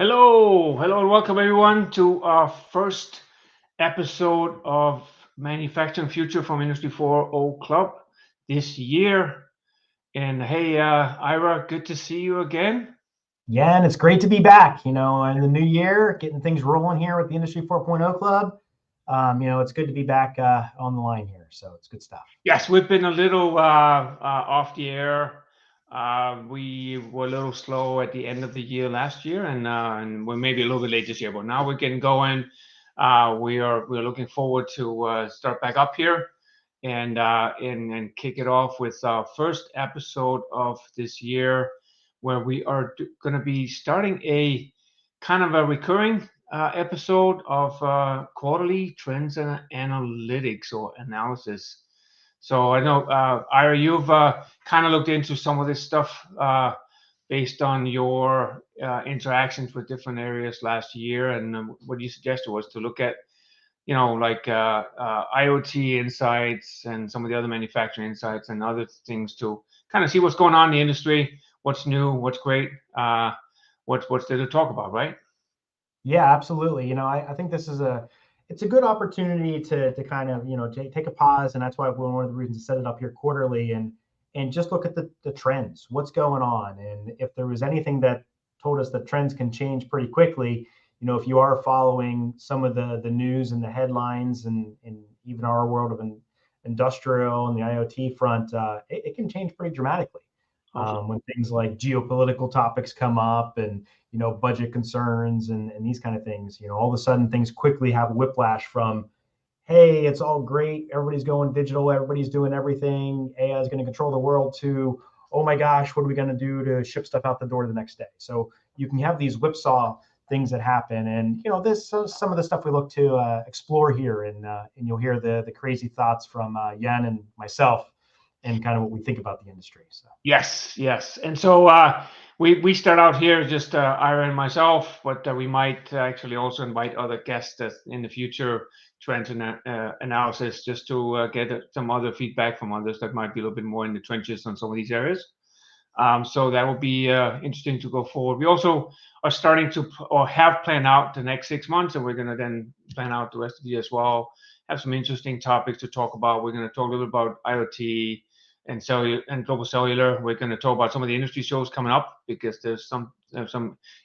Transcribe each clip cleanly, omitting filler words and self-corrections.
Hello, and welcome everyone to our first episode of Manufacturing Future from Industry 4.0 Club this year. And hey, Ira, good to see you again. Yeah, and it's great to be back, in the new year, getting things rolling here with the Industry 4.0 Club. It's good to be back on the line here. So it's good stuff. Yes, we've been a little off the air. We were a little slow at the end of the year last year, and we're maybe a little bit late this year. But now we're getting going. We're looking forward to start back up here and kick it off with our first episode of this year, where we are going to be starting a kind of a recurring episode of quarterly trends and analytics or analysis. So I know, Ira, you've kind of looked into some of this stuff based on your interactions with different areas last year, and what you suggested was to look at, like IoT insights and some of the other manufacturing insights and other things to kind of see what's going on in the industry, what's new, what's great, what's there to talk about, right? Yeah, absolutely. I think this is it's a good opportunity to kind of, take a pause. And that's why one of the reasons to set it up here quarterly and just look at the trends, what's going on. And if there was anything that told us that trends can change pretty quickly, if you are following some of the news and the headlines and even our world of industrial and the IoT front, it can change pretty dramatically. Absolutely. When things like geopolitical topics come up and budget concerns and these kind of things, all of a sudden things quickly have whiplash from, hey, it's all great, everybody's going digital, everybody's doing everything, AI is going to control the world, to, oh my gosh, what are we going to do to ship stuff out the door the next day? So you can have these whipsaw things that happen, and this some of the stuff we look to explore here, and you'll hear the crazy thoughts from Jan and myself and kind of what we think about the industry. So Yes. And so we start out here just Ira and myself, but we might actually also invite other guests in the future trends and analysis, just to get some other feedback from others that might be a little bit more in the trenches on some of these areas. So that will be interesting to go forward. We also are starting to or have planned out the next 6 months, and we're going to then plan out the rest of the year as well. Have some interesting topics to talk about. We're going to talk a little about IoT and cellular and global cellular. We're going to talk about some of the industry shows coming up, because there's some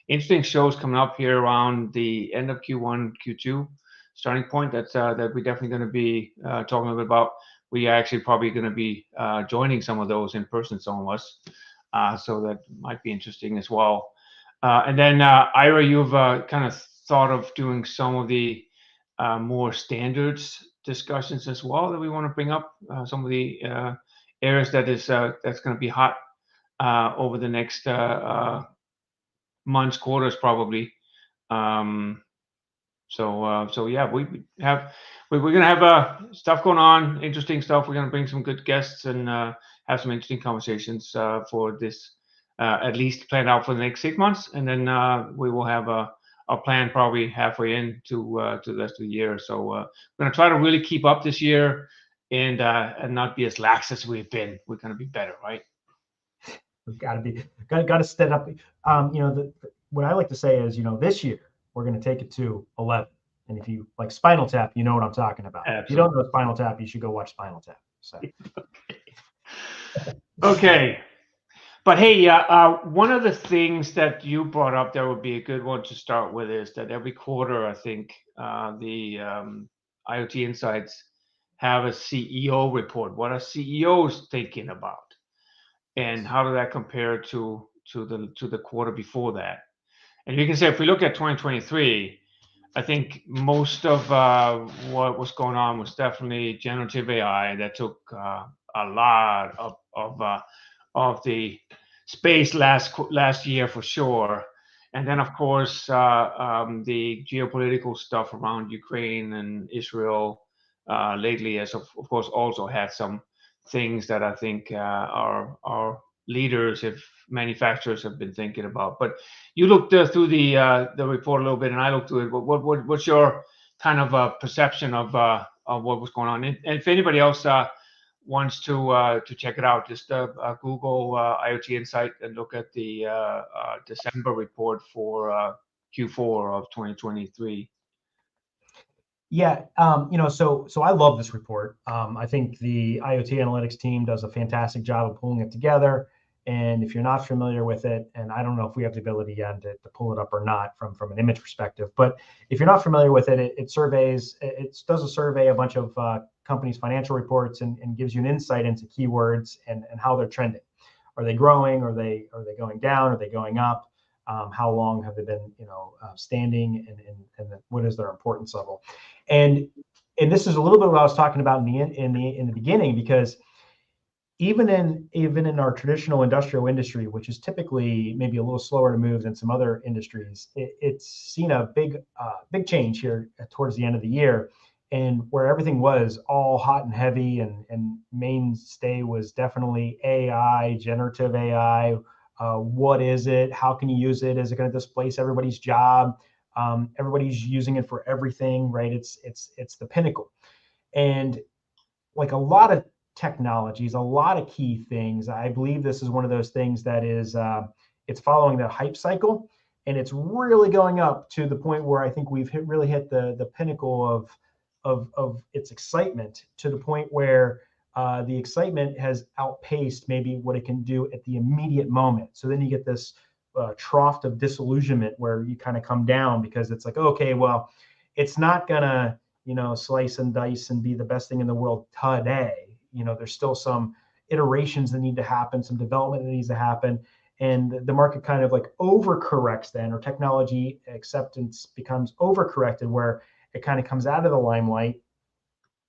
interesting shows coming up here around the end of Q1, Q2 starting point. That we're definitely going to be talking a little bit about. We are actually probably going to be joining some of those in person, some of us. So that might be interesting as well. And then, Ira, you've kind of thought of doing some of the more standards discussions as well that we want to bring up. Some of the areas that's going to be hot over the next months, quarters, probably. Um, so yeah, we're gonna have stuff going on, interesting stuff. We're gonna bring some good guests and have some interesting conversations for this, at least planned out for the next 6 months, and then we will have a plan probably halfway into the rest of the year. So we're gonna try to really keep up this year and not be as lax as we've been. We're gonna be better, right? we've got to step up. What I like to say is, this year we're going to take it to 11. And if you like Spinal Tap, you know what I'm talking about. If you Absolutely. don't know Spinal Tap, you should go watch Spinal Tap. So Okay. But hey, one of the things that you brought up that would be a good one to start with is that every quarter, I think, the IoT Insights have a CEO report. What are CEOs thinking about, and how does that compare to the quarter before that? And you can say, if we look at 2023, I think most of what was going on was definitely generative AI that took a lot of the space last year for sure. And then, of course, the geopolitical stuff around Ukraine and Israel lately has, of course, also had some things that I think our leaders, if manufacturers, have been thinking about. But you looked through the report a little bit, and I looked through it. What's your kind of perception of what was going on? And if anybody else wants to check it out, just Google IoT Insight and look at the December report for Q4 of 2023. Yeah, so I love this report. I think the IoT analytics team does a fantastic job of pulling it together. And if you're not familiar with it, and I don't know if we have the ability yet to pull it up or not from an image perspective, but if you're not familiar with it, it does a survey, a bunch of companies' financial reports, and gives you an insight into keywords and how they're trending. Are they growing? Are they going down? Are they going up? How long have they been, standing, and what is their importance level? And and this is a little bit what I was talking about in the beginning, because even in our traditional industrial industry, which is typically maybe a little slower to move than some other industries, it's seen a big change here towards the end of the year, and where everything was all hot and heavy, and mainstay was definitely AI, generative AI. What is it? How can you use it? Is it going to displace everybody's job? Everybody's using it for everything, right? It's the pinnacle. And like a lot of technologies, a lot of key things, I believe this is one of those things that is it's following the hype cycle, and it's really going up to the point where I think we've really hit the pinnacle of its excitement, to the point where the excitement has outpaced maybe what it can do at the immediate moment. So then you get this trough of disillusionment where you kind of come down, because it's like, okay, well, it's not gonna slice and dice and be the best thing in the world today. There's still some iterations that need to happen, some development that needs to happen, and the market kind of like overcorrects then, or technology acceptance becomes overcorrected, where it kind of comes out of the limelight.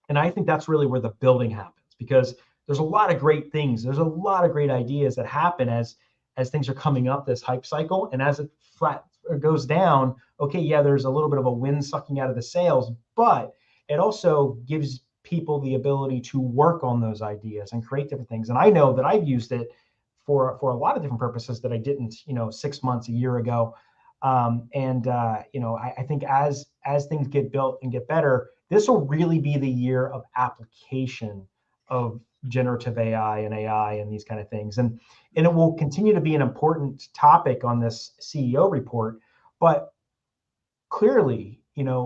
And I think that's really where the building happens, because there's a lot of great things, there's a lot of great ideas that happen as things are coming up this hype cycle, and as it flat goes down. Okay, yeah, there's a little bit of a wind sucking out of the sails, but it also gives people the ability to work on those ideas and create different things. And I know that I've used it for a lot of different purposes that I didn't 6 months, a year ago. I think as things get built and get better, this will really be the year of application of generative AI and AI and these kind of things. And it will continue to be an important topic on this CEO report. But clearly,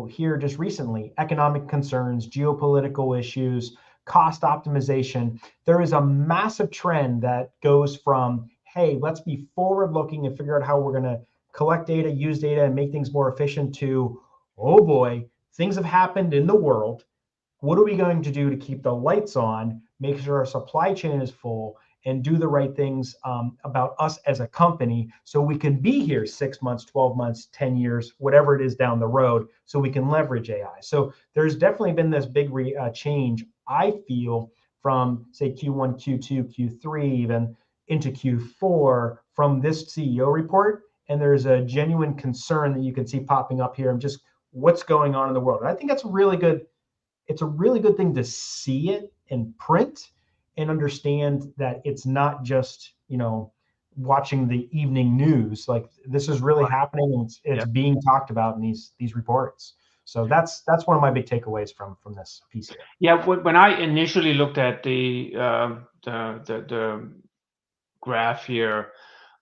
here just recently, economic concerns, geopolitical issues, cost optimization, there is a massive trend that goes from, hey, let's be forward looking and figure out how we're going to collect data, use data, and make things more efficient, to, oh boy, things have happened in the world. What are we going to do to keep the lights on, make sure our supply chain is full, and do the right things about us as a company, so we can be here 6 months, 12 months, 10 years, whatever it is down the road, so we can leverage AI. So there's definitely been this big change, I feel, from say Q1, Q2, Q3, even into Q4 from this CEO report. And there's a genuine concern that you can see popping up here, and just what's going on in the world. And I think that's it's a really good thing to see it in print and understand that it's not just, watching the evening news. Like, this is really happening, and it's being talked about in these reports. So that's one of my big takeaways from this piece here. Yeah, when I initially looked at the graph here,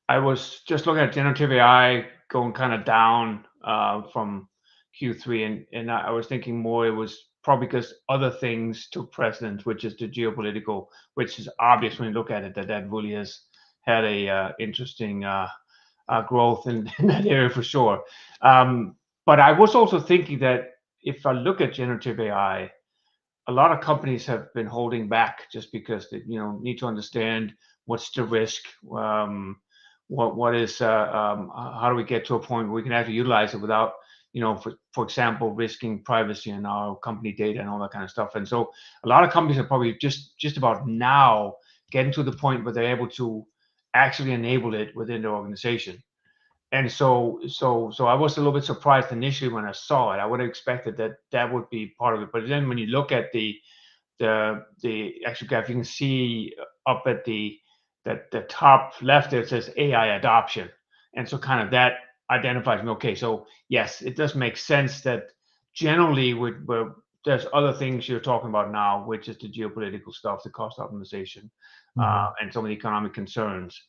I was just looking at generative AI going kind of down from Q3, and I was thinking more it was probably because other things took precedence, which is the geopolitical, which is obvious when you look at it, that really has had a interesting growth in that area for sure. But I was also thinking that if I look at generative AI, a lot of companies have been holding back just because they need to understand what's the risk, what is how do we get to a point where we can actually utilize it without for example, risking privacy and our company data and all that kind of stuff. And so a lot of companies are probably just about now getting to the point where they're able to actually enable it within their organization. And so I was a little bit surprised initially when I saw it. I would have expected that would be part of it. But then when you look at the actual graph, you can see up at the top left there, it says AI adoption. And so kind of that identifies me. Okay, so yes, it does make sense that generally there's other things you're talking about now, which is the geopolitical stuff, the cost optimization, and some of the economic concerns.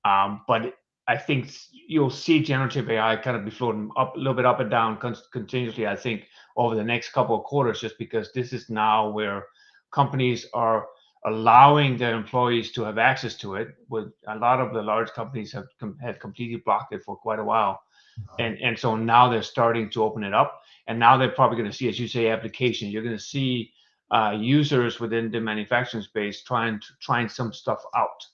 But I think you'll see generative AI kind of be floating up a little bit up and down continuously, I think, over the next couple of quarters, just because this is now where companies are allowing their employees to have access to it. With a lot of the large companies had completely blocked it for quite a while, and so now they're starting to open it up, and now they're probably going to see, as you say, applications. You're going to see users within the manufacturing space trying some stuff out,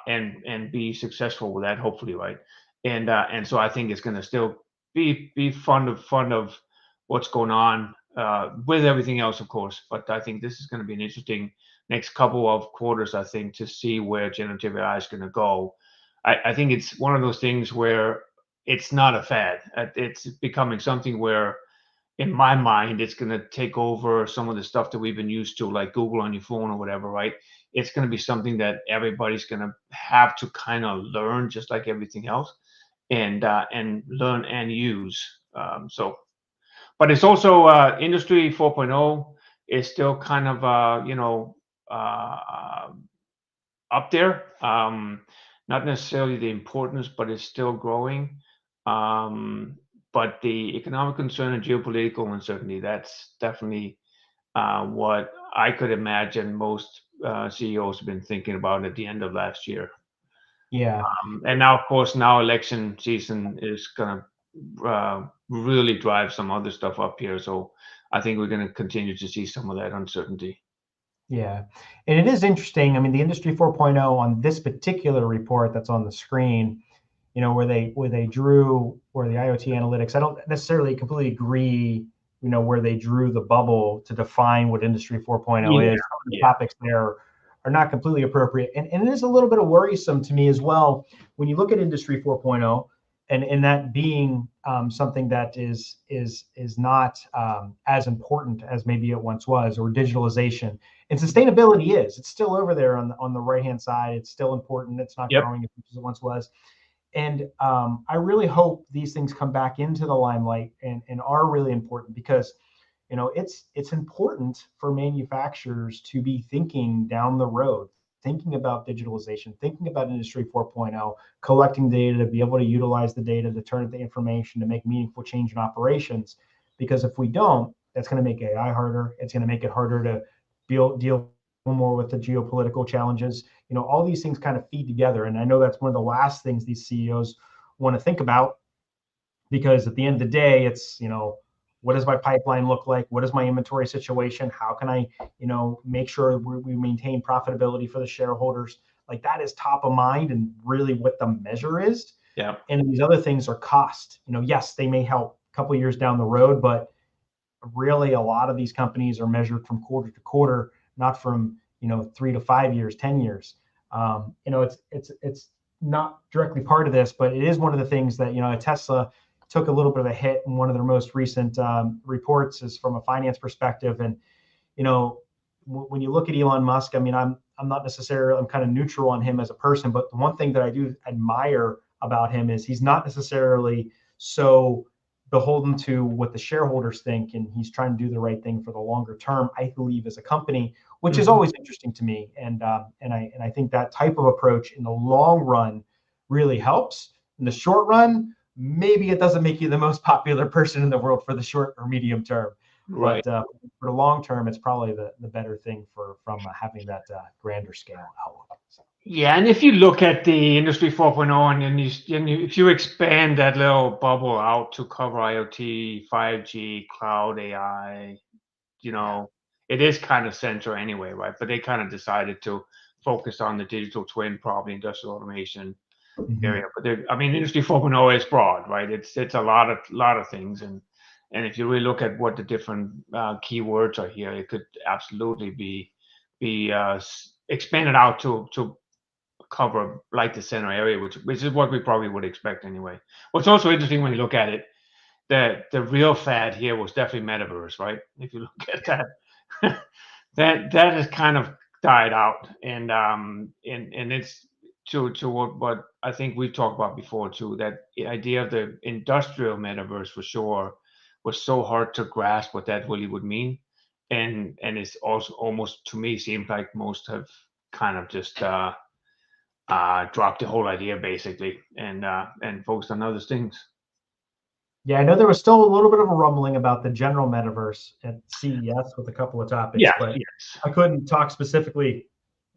and be successful with that, hopefully, right? And so I think it's going to still be fun of what's going on with everything else, of course. But I think this is going to be an interesting next couple of quarters, I think, to see where generative AI is going to go. I think it's one of those things where it's not a fad. It's becoming something where, in my mind, it's going to take over some of the stuff that we've been used to, like Google on your phone or whatever, right? It's going to be something that everybody's going to have to kind of learn, just like everything else, and learn and use. But it's also Industry 4.0 is still kind of uh, up there. Not necessarily the importance, but it's still growing. Um, but the economic concern and geopolitical uncertainty, that's definitely what I could imagine most CEOs have been thinking about at the end of last year. Yeah. And now, of course, now election season is going to really drive some other stuff up here. So I think we're going to continue to see some of that uncertainty. Yeah. And it is interesting. I mean, the Industry 4.0 on this particular report that's on the screen, where they drew where the IoT analytics, I don't necessarily completely agree, where they drew the bubble to define what Industry 4.0 Yeah, is. Some of the yeah, topics there are not completely appropriate. And it is a little bit of worrisome to me as well when you look at Industry 4.0, and that being something that is not as important as maybe it once was, or digitalization. And sustainability is. It's still over there on the right hand side. It's still important. It's not yep, growing as much as it once was. And I really hope these things come back into the limelight and are really important, because it's important for manufacturers to be thinking down the road, thinking about digitalization, thinking about Industry 4.0, collecting data to be able to utilize the data to turn into information to make meaningful change in operations. Because if we don't, that's going to make AI harder. It's going to make it harder to deal more with the geopolitical challenges. All these things kind of feed together, and I know that's one of the last things these CEOs want to think about, because at the end of the day, it's, what does my pipeline look like? What is my inventory situation? How can I, make sure we maintain profitability for the shareholders? Like, that is top of mind and really what the measure is. yeah, And these other things are cost. Yes, they may help a couple of years down the road, but really a lot of these companies are measured from quarter to quarter, not from 3 to 5 years, 10 years. It's not directly part of this, but it is one of the things that Tesla took a little bit of a hit in one of their most recent reports, is from a finance perspective. And when you look at Elon Musk, I mean, I'm not necessarily, I'm kind of neutral on him as a person, but the one thing that I do admire about him is he's not necessarily so beholden to what the shareholders think, and he's trying to do the right thing for the longer term, I believe, as a company, which is hmm, always interesting to me. And I think that type of approach in the long run really helps. In the short run, maybe it doesn't make you the most popular person in the world for the short or medium term, right. but for the long term, it's probably the better thing from having that grander scale outlook. So, Yeah, and if you look at the Industry 4.0, and then if you expand that little bubble out to cover IoT, 5G, cloud, AI, you yeah. know, it is kind of central anyway, right? But they kind of decided to focus on the digital twin, probably industrial automation area. Mhm. But I mean, Industry 4.0 is broad, right? It's a lot of things, and if you really look at what the different keywords are here, it could absolutely be expanded out to cover like the center area, which is what we probably would expect anyway. What's also interesting when you look at it, that the real fad here was definitely metaverse, right? If you look at that, that has kind of died out, and it's to what I think we've talked about before too. That the idea of the industrial metaverse for sure was so hard to grasp what that really would mean, and it's also almost, to me, seems like most have kind of just dropped the whole idea basically and focused on other things. Yeah, I know there was still a little bit of a rumbling about the general metaverse at CES with a couple of topics, Yeah, but yes. I couldn't talk specifically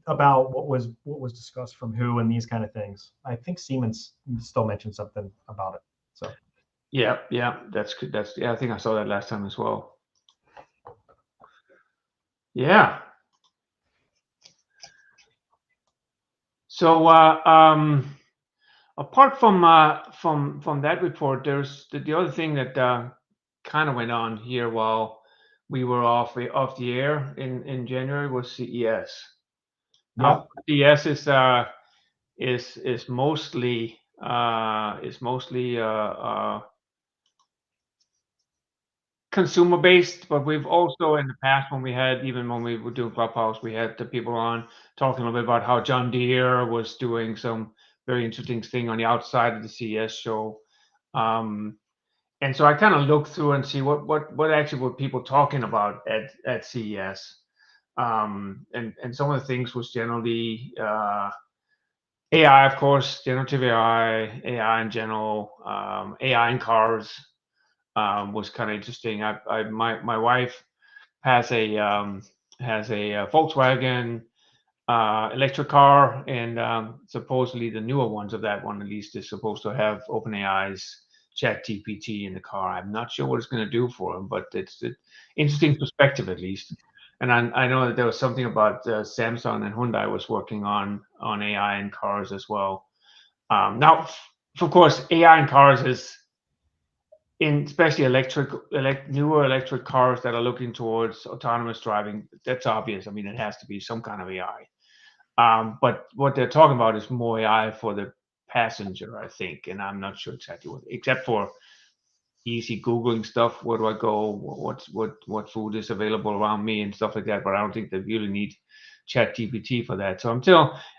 about what was discussed from who and these kind of things. I think Siemens still mentioned something about it. So Yeah, that's good. I think I saw that last time as well. Yeah. So apart from that report, there's the other thing that kind of went on here while we were off the air in January was CES. Now yeah, CES is mostly consumer based, but we've also in the past when we were doing Clubhouse, we had the people on talking a little bit about how John Deere was doing some very interesting thing on the outside of the CES show. And so I kind of looked through and see what actually were people talking about at CES. And some of the things was generally AI, of course, generative AI in general, AI in cars was kind of interesting. My wife has a Volkswagen electric car, and supposedly the newer ones of that one at least is supposed to have OpenAI's ChatGPT in the car. I'm not sure what it's going to do for them, but it's an interesting perspective at least. And I know that there was something about Samsung and Hyundai was working on AI in cars as well. Now, of course, AI in cars is in especially newer electric cars that are looking towards autonomous driving. That's obvious. I mean, it has to be some kind of AI. But what they're talking about is more AI for the passenger, I think, and I'm not sure exactly what, except for easy Googling stuff. Where do I go? What food is available around me and stuff like that. But I don't think they really need Chat GPT for that. So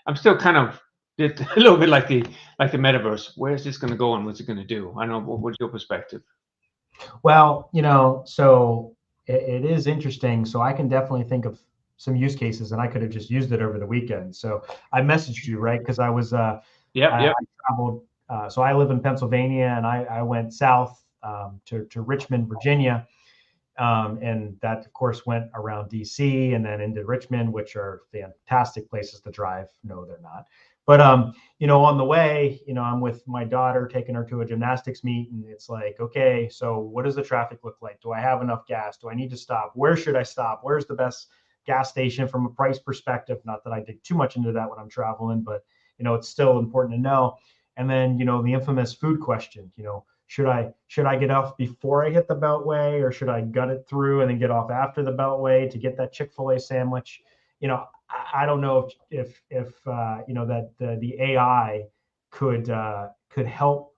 I'm still kind of a little bit like the metaverse. Where's this going to go and what's it going to do? I know. What's your perspective? well, so it is interesting. So I can definitely think of some use cases, and I could have just used it over the weekend. So I messaged you, right? Because Yep, I yep. traveled. So I live in Pennsylvania, and I went south to Richmond, Virginia, and that of course went around DC and then into Richmond, which are fantastic places to drive. No, they're not. But on the way, I'm with my daughter taking her to a gymnastics meet, and it's like, okay, so what does the traffic look like? Do I have enough gas? Do I need to stop? Where should I stop? Where's the best gas station from a price perspective? Not that I dig too much into that when I'm traveling, but it's still important to know. And then the infamous food question. Should I get off before I hit the Beltway, or should I gut it through and then get off after the Beltway to get that Chick-fil-A sandwich? I don't know if that the AI could help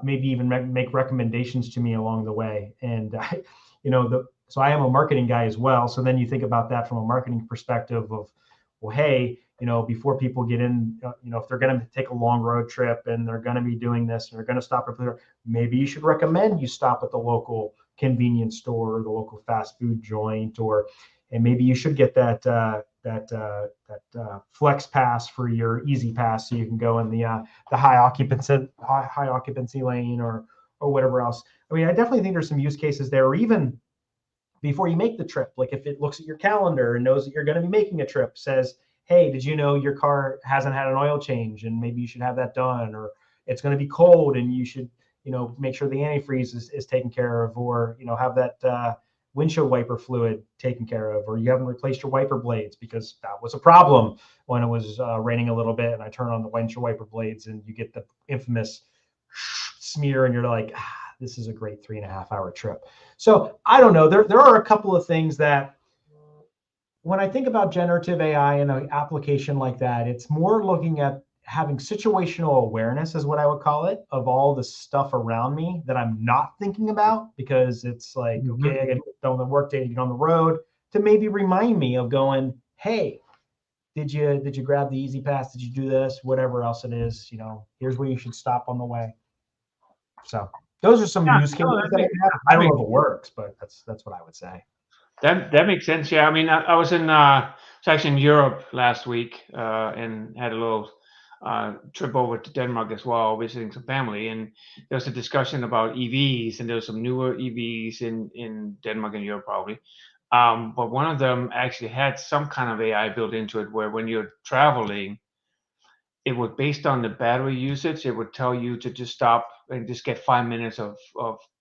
maybe even make recommendations to me along the way. And so I am a marketing guy as well. So then you think about that from a marketing perspective of, well, hey, before people get in, if they're going to take a long road trip and they're going to be doing this and they're going to stop at maybe you should recommend you stop at the local convenience store or the local fast food joint, and maybe you should get that flex pass for your easy pass so you can go in the high occupancy lane or whatever else. I mean, I definitely think there's some use cases there, or even before you make the trip, like if it looks at your calendar and knows that you're going to be making a trip, says, hey, did you know your car hasn't had an oil change and maybe you should have that done, or it's going to be cold and you should make sure the antifreeze is taken care of, or have that windshield wiper fluid taken care of, or you haven't replaced your wiper blades because that was a problem when it was raining a little bit and I turn on the windshield wiper blades and you get the infamous smear and you're like, this is a great 3.5 hour trip. So I don't know. There are a couple of things that when I think about generative AI and an application like that, it's more looking at having situational awareness is what I would call it, of all the stuff around me that I'm not thinking about, because it's like, okay, I got to get done the work day to get on the road, to maybe remind me of going, hey, did you grab the easy pass? Did you do this? Whatever else it is, here's where you should stop on the way. So those are some Yeah, use cases no, that I have. I don't know if it works, but that's what I would say. that makes sense. Yeah, I mean, I was actually in Europe last week and had a little. trip over to Denmark as well, visiting some family, and there was a discussion about EVs, and there was some newer EVs in Denmark and Europe probably. But one of them actually had some kind of AI built into it, where when you're traveling, it would, based on the battery usage, it would tell you to just stop and just get 5 minutes of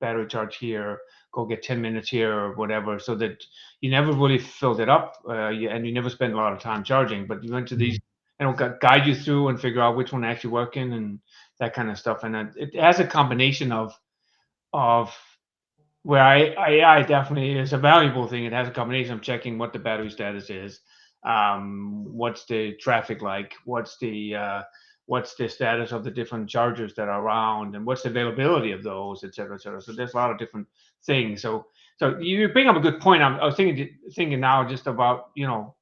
battery charge here, go get 10 minutes here or whatever, so that you never really filled it up, and you never spend a lot of time charging, but you went to these, Mhm. and it'll guide you through and figure out which one actually working and that kind of stuff. And it has a combination of where AI definitely is a valuable thing. It has a combination of checking what the battery status is, what's the traffic like, what's the status of the different chargers that are around, and what's the availability of those, et cetera, et cetera. So there's a lot of different things. So you bring up a good point. I was thinking now just about,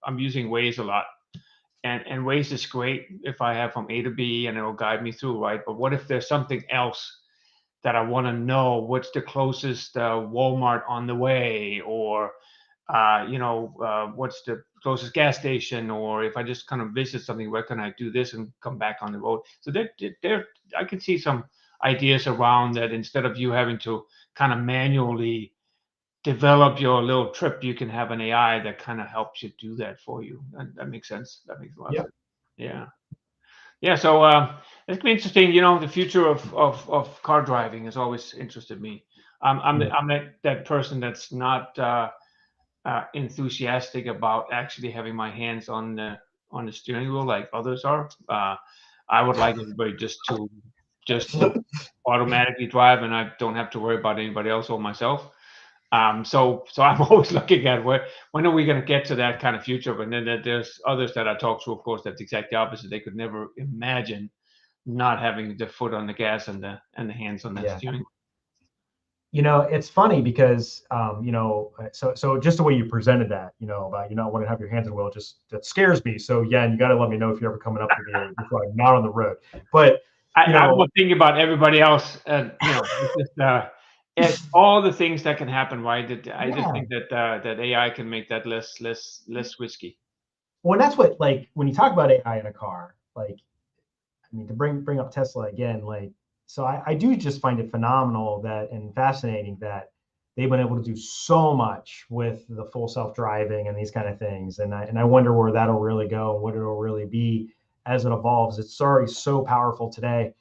I'm using Waze a lot, and Waze is great if I have from A to B and it'll guide me through, right? But what if there's something else that I want to know? What's the closest Walmart on the way, or what's the closest gas station, or if I just kind of visit something, where can I do this and come back on the road? So there, I can see some ideas around that. Instead of you having to kind of manually develop your little trip, you can have an AI that kind of helps you do that for you. That makes sense. That makes a lot of Yep. sense. Yeah. Yeah, so it's been interesting. The future of car driving has always interested me. Yeah. I'm that person that's not enthusiastic about actually having my hands on the steering wheel like others are. I would like everybody just to automatically drive, and I don't have to worry about anybody else or myself. So I'm always looking at when are we going to get to that kind of future. But then there's others that I talk to, of course, that's exactly opposite. They could never imagine not having the foot on the gas and the hands on that Yeah. steering. It's funny because, so just the way you presented that, about you not wanting to have your hands on the wheel, just that scares me. So yeah, and you got to let me know if you're ever coming up to me or if I'm not on the road. But I'm not thinking about everybody else. It's just all the things that can happen, right? That I just yeah. think that AI can make that less risky. Well, and that's what, like, when you talk about AI in a car, like, I mean, to bring up Tesla again, like, so I do just find it phenomenal that and fascinating that they've been able to do so much with the full self-driving and these kind of things. And I wonder where that'll really go and what it'll really be as it evolves. It's already so powerful today.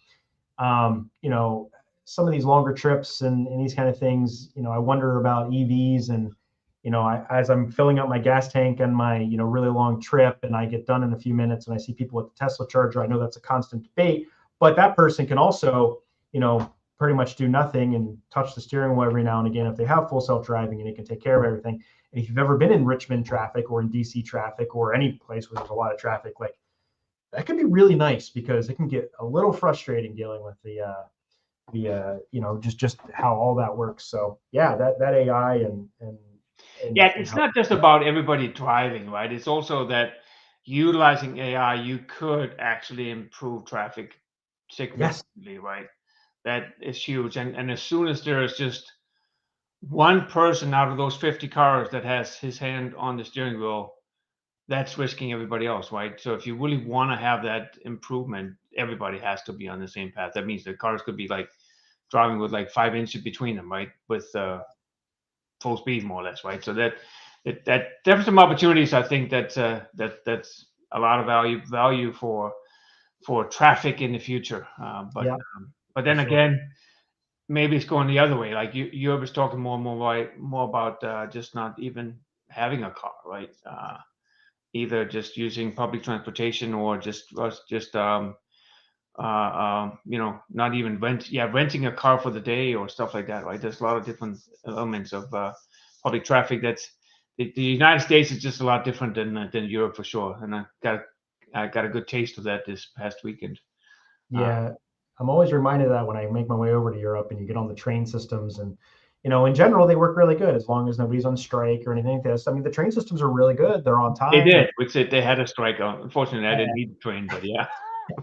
um, you know, some of these longer trips and these kind of things, I wonder about EVs. And, as I'm filling up my gas tank on my, really long trip and I get done in a few minutes and I see people with the Tesla charger, I know that's a constant debate, but that person can also, pretty much do nothing and touch the steering wheel every now and again if they have full self-driving, and it can take care of everything. And if you've ever been in Richmond traffic or in DC traffic or any place where there's a lot of traffic, like, that can be really nice because it can get a little frustrating dealing with just how all that works. So yeah, that AI Yeah, and it's how. not just about everybody driving, right? It's also that utilizing AI, you could actually improve traffic Yes. significantly, right? That is huge. And as soon as there is just one person out of those 50 cars that has his hand on the steering wheel, that's risking everybody else, right? So if you really want to have that improvement, everybody has to be on the same path. That means the cars could be like driving with like 5 inches between them, right? With full speed, more or less, right? So that there's some opportunities. I think that's a lot of value for traffic in the future. Yeah, But for then sure. again, maybe it's going the other way. Like you was talking more and more, right, more about just not even having a car, right? Either just using public transportation or just not even renting a car for the day or stuff like that, right? There's a lot of different elements of public traffic. The United States is just a lot different than Europe for sure, and I got a good taste of that this past weekend. Uh, Yeah, I'm always reminded of that when I make my way over to Europe and you get on the train systems. And in general they work really good as long as nobody's on strike or anything like this. I mean, the train systems are really good. They're on they time. did, which they had a strike on. Unfortunately, I didn't need the train, but yeah,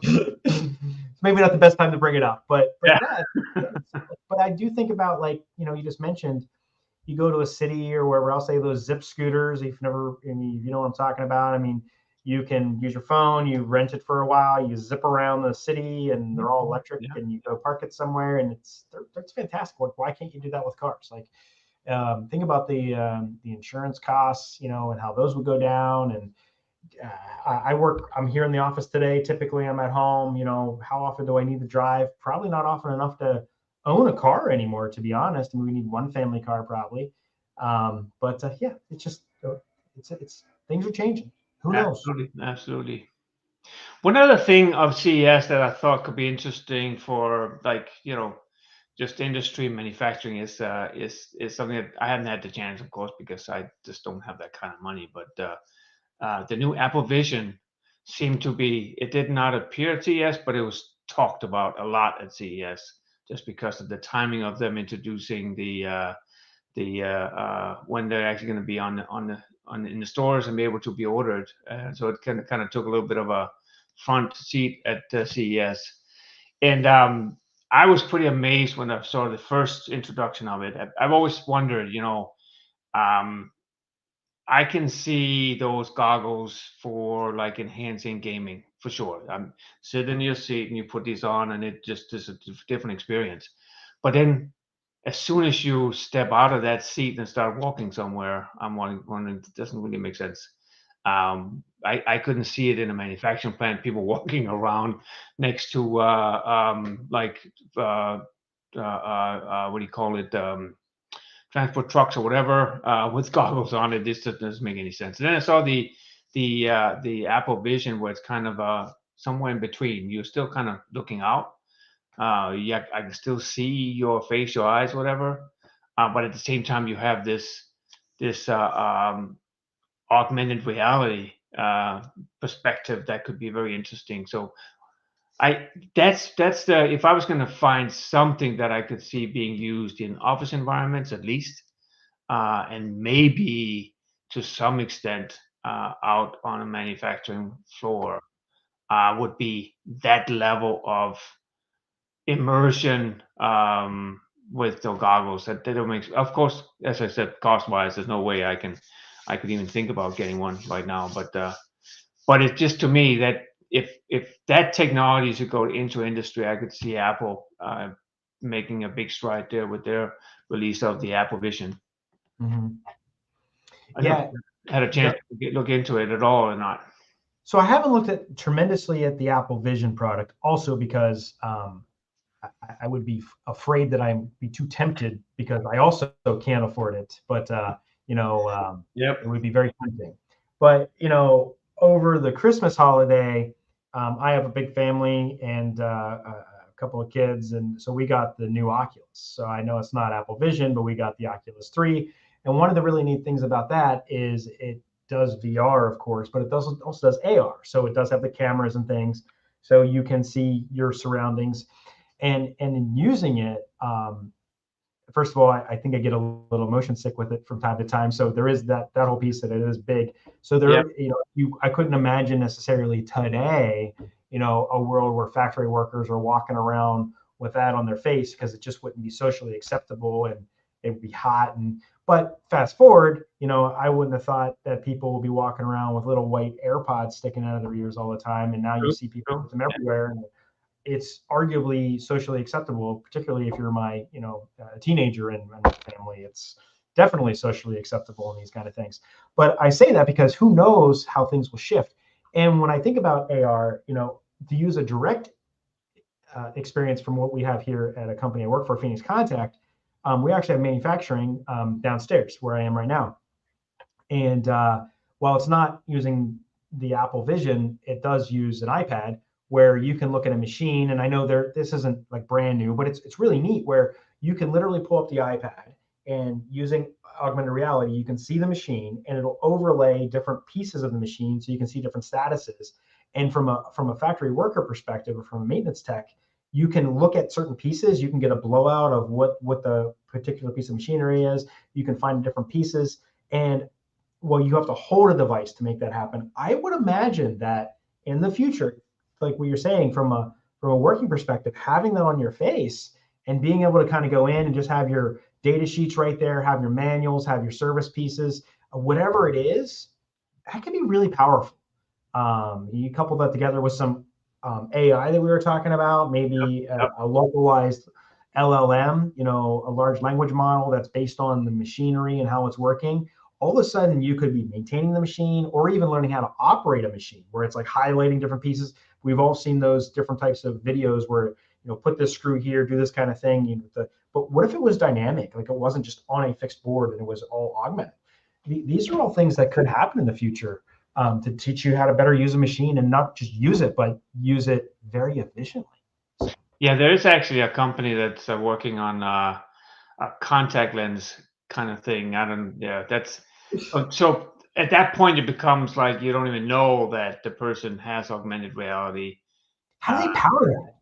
It's maybe not the best time to bring it up, but yeah, yeah. But I do think about, like, you just mentioned, you go to a city or wherever else, say those zip scooters. If you've never, I mean, you know what I'm talking about. I mean, you can use your phone, you rent it for a while, you zip around the city, and they're all electric, Yeah. and you go park it somewhere, and it's fantastic. Like, why can't you do that with cars? Like, think about the insurance costs, and how those would go down. And I'm here in the office today. Typically, I'm at home. How often do I need to drive? Probably not often enough to own a car anymore, to be honest. I mean, we need one family car probably. But yeah, it's just it's things are changing. Who knows? Absolutely, absolutely. One other thing of CES that I thought could be interesting for, like, just industry manufacturing is something that I haven't had the chance, of course, because I just don't have that kind of money. But the new Apple Vision seemed to be. It did not appear at CES, but it was talked about a lot at CES, just because of the timing of them introducing the when they're actually going to be on in the stores and be able to be ordered. So it kind of took a little bit of a front seat at CES, and I was pretty amazed when I saw the first introduction of it. I've always wondered, um, I can see those goggles for like enhancing gaming for sure. Sit in your seat and you put these on, and it just is a different experience. But then as soon as you step out of that seat and start walking somewhere, I'm wondering, it doesn't really make sense. I couldn't see it in a manufacturing plant, people walking around next to like what do you call it? Transport trucks or whatever with goggles on it. This doesn't make any sense. And then I saw the Apple Vision, where it's kind of somewhere in between. You're still kind of looking out. Yeah, I can still see your face, your eyes, whatever. But at the same time, you have this augmented reality perspective that could be very interesting. So I that's the if I was going to find something that I could see being used in office environments at least, and maybe to some extent out on a manufacturing floor, would be that level of immersion with the goggles. That don't make, of course, as I said, cost wise, there's no way I could even think about getting one right now. But it's just, to me, that if that technology should go into industry, I could see Apple making a big stride there with their release of the Apple Vision. Mm-hmm. I don't know Yeah. if you had a chance to look into it at all or not. So I haven't looked at tremendously at the Apple Vision product, also because I would be afraid that I'd be too tempted, because I also can't afford it. But Yep. it would be very tempting. But over the Christmas holiday, I have a big family and a couple of kids, and so we got the new Oculus. So I know it's not Apple Vision, but we got the Oculus 3. And one of the really neat things about that is it does VR, of course, but it also does AR. So it does have the cameras and things, so you can see your surroundings. And in using it, first of all, I think I get a little motion sick with it from time to time. So there is that whole piece that it is big. So Yep. I couldn't imagine necessarily today, a world where factory workers are walking around with that on their face, because it just wouldn't be socially acceptable, and it would be hot. But fast forward, I wouldn't have thought that people will be walking around with little white AirPods sticking out of their ears all the time. And now you True. see people True. with them everywhere. And it's arguably socially acceptable, particularly if you're my, teenager in my family. It's definitely socially acceptable in these kind of things. But I say that because who knows how things will shift. And when I think about AR, to use a direct experience from what we have here at a company I work for, Phoenix Contact, we actually have manufacturing downstairs where I am right now. And while it's not using the Apple Vision, it does use an iPad where you can look at a machine. And I know this isn't like brand new, but it's really neat, where you can literally pull up the iPad, and using augmented reality, you can see the machine, and it'll overlay different pieces of the machine, so you can see different statuses. And from a factory worker perspective, or from a maintenance tech, you can look at certain pieces. You can get a blowout of what the particular piece of machinery is. You can find different pieces. And well, you have to hold a device to make that happen. I would imagine that in the future, like what you're saying, from a working perspective, having that on your face and being able to kind of go in and just have your data sheets right there, have your manuals, have your service pieces, whatever it is, that can be really powerful. You couple that together with some AI that we were talking about, maybe Yep. a localized LLM, a large language model that's based on the machinery and how it's working. All of a sudden, you could be maintaining the machine or even learning how to operate a machine where it's like highlighting different pieces. We've all seen those different types of videos where, put this screw here, do this kind of thing. But what if it was dynamic? Like it wasn't just on a fixed board and it was all augmented. These are all things that could happen in the future, to teach you how to better use a machine and not just use it, but use it very efficiently. Yeah, there is actually a company that's working on a contact lens kind of thing. I don't. Yeah, that's so. At that point, it becomes like you don't even know that the person has augmented reality. How do Uh, they power that?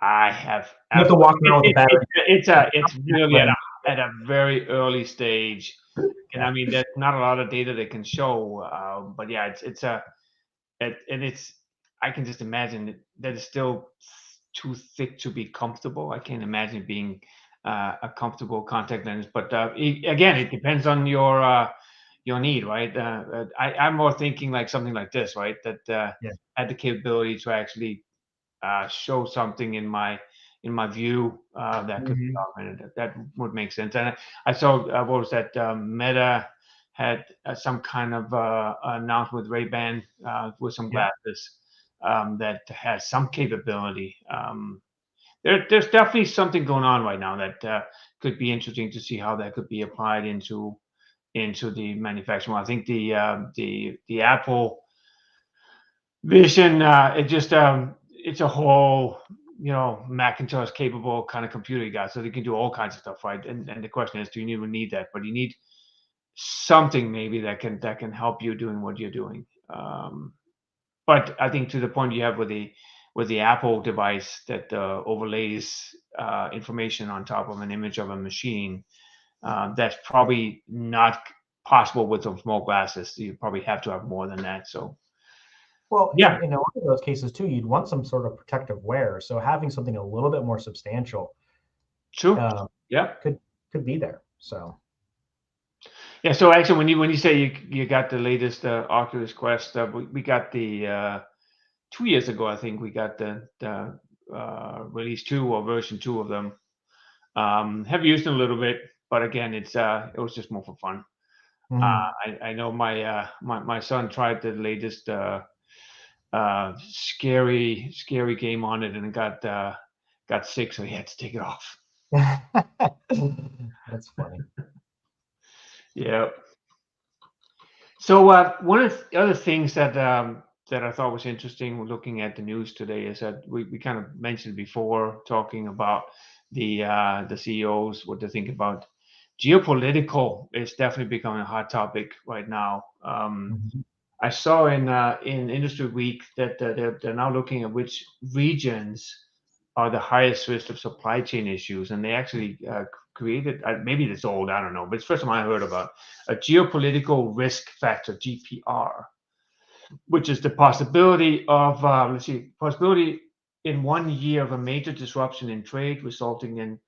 I have You have to absolutely. walk around with a battery. It's really Lens. at a very early stage, and Yeah. I mean, there's not a lot of data they can show. But yeah, it's a and it's I can just imagine that it's still too thick to be comfortable. I can't imagine being a comfortable contact lens. But again, it depends on your need, right? I'm more thinking like something like this, right? That Yeah. had the capability to actually show something in my view that could be Mhm. augmented. That would make sense. And I saw what was that Meta had some kind of announcement with Ray-Ban with some Yeah. glasses that has some capability. There's definitely something going on right now that could be interesting to see how that could be applied into the manufacturing. I think the Apple Vision, it's a whole Macintosh capable kind of computer you got, so they can do all kinds of stuff, right? And the question is, do you even need that? But you need something maybe that can help you doing what you're doing. But I think to the point you have with the Apple device that overlays information on top of an image of a machine, that's probably not possible with those small glasses. You probably have to have more than that. So Well, yeah, in a lot of those cases too, you'd want some sort of protective wear. So having something a little bit more substantial true. uh, Yeah. could be there. So Yeah, so actually, when you say you got the latest Oculus Quest, we got the 2 years ago, I think we got the release two or version two of them. Have used them a little bit, but again, it was just more for fun. mhm. I know my son tried the latest scary game on it and got sick, so he had to take it off. That's funny. Yeah. So one of the other things that I thought was interesting when looking at the news today is that we kind of mentioned before talking about the CEOs, what they think about geopolitical is definitely becoming a hot topic right now. Mhm. I saw in Industry Week that they're now looking at which regions are the highest risk of supply chain issues, and they actually created maybe it's old, I don't know, but it's the first time I heard about a geopolitical risk factor (GPR), which is the possibility of possibility in 1 year of a major disruption in trade resulting in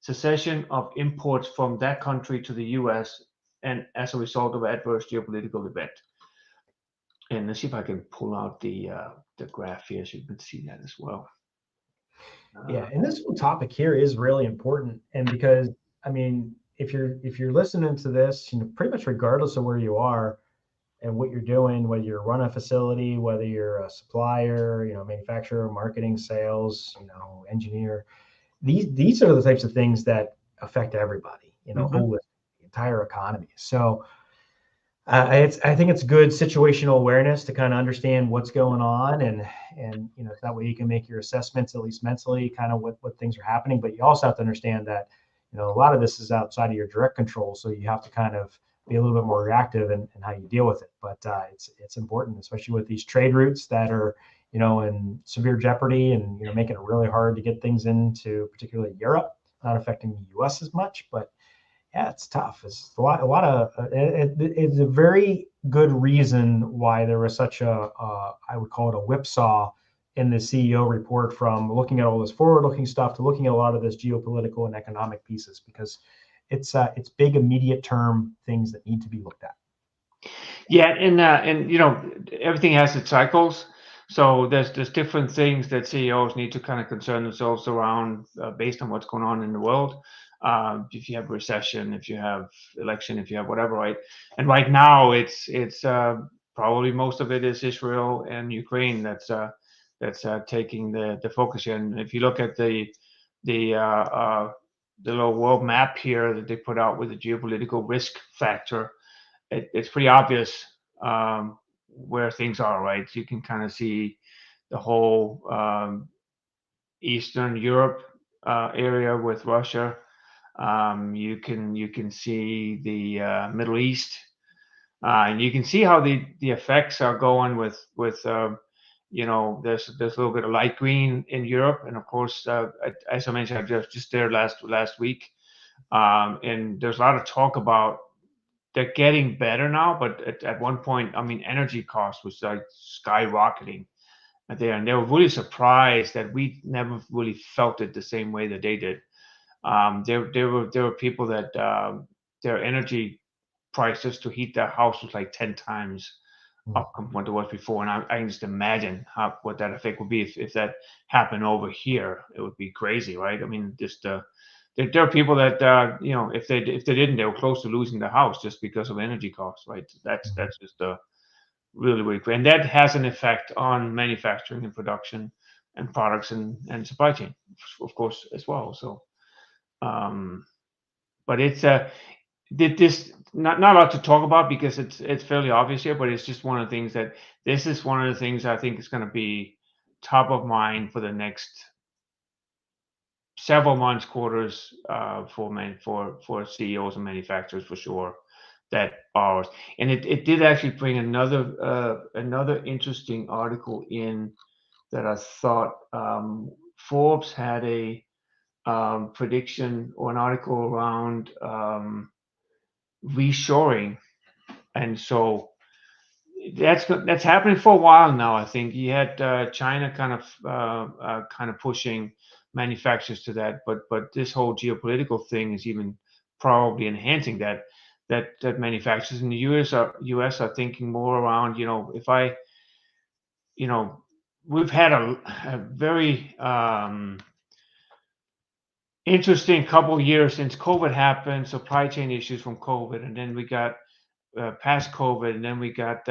cessation of imports from that country to the U.S. and as a result of adverse geopolitical event. And let's see if I can pull out the graph here so you can see that as well. Yeah, and this whole topic here is really important, and because I mean, if you're listening to this, pretty much regardless of where you are and what you're doing, whether you're run a facility, whether you're a supplier, manufacturer, marketing, sales, engineer, these are the types of things that affect everybody, Mhm. whole the entire economy. So I think it's good situational awareness to kind of understand what's going on, and that way you can make your assessments at least mentally, kind of what things are happening. But you also have to understand that a lot of this is outside of your direct control, so you have to kind of be a little bit more reactive in how you deal with it. But it's important, especially with these trade routes that are in severe jeopardy, and making it really hard to get things into particularly Europe, not affecting the U.S. as much, but yeah, it's tough. It's a lot of it's a very good reason why there was such I would call it a whipsaw in the CEO report, from looking at all this forward-looking stuff to looking at a lot of this geopolitical and economic pieces, because it's big immediate term things that need to be looked at. Yeah, and everything has its cycles. So there's different things that CEOs need to kind of concern themselves around based on what's going on in the world. If you have recession, if you have election, if you have whatever, right? And right now, it's probably most of it is Israel and Ukraine that's taking the focus here. And if you look at the uh, uh, the little world map here that they put out with the geopolitical risk factor, it's pretty obvious where things are, right? You can kind of see the whole Eastern Europe area with Russia. You can see the Middle East, and you can see how the effects are going with there's a little bit of light green in Europe, and of course, as I mentioned, I was just there last week, and there's a lot of talk about they're getting better now, but at one point, I mean, energy cost was like skyrocketing there, and they were really surprised that we never really felt it the same way that they did. There were people that their energy prices to heat their house was like 10 times Mm. up from what it was before, and I can just imagine what that effect would be if that happened over here. It would be crazy, right? I mean, just there are people that if they didn't, they were close to losing their house just because of energy costs, right? That's just really really great, and that has an effect on manufacturing and production and products and supply chain, of course, as well. So, um, but it's this not a lot to talk about because it's fairly obvious here, but it's just one of the things that this is one of the things I think is going to be top of mind for the next several months, quarters for CEOs and manufacturers for sure that ours. And it did actually bring another interesting article in that I thought Forbes had a prediction or an article around reshoring, and so that's happening for a while now. I think you had China kind of pushing manufacturers to that, but this whole geopolitical thing is even probably enhancing that manufacturers in the US are thinking more around, if I you know we've had a very interesting couple of years since COVID happened, supply chain issues from COVID, and then we got past COVID, and then we got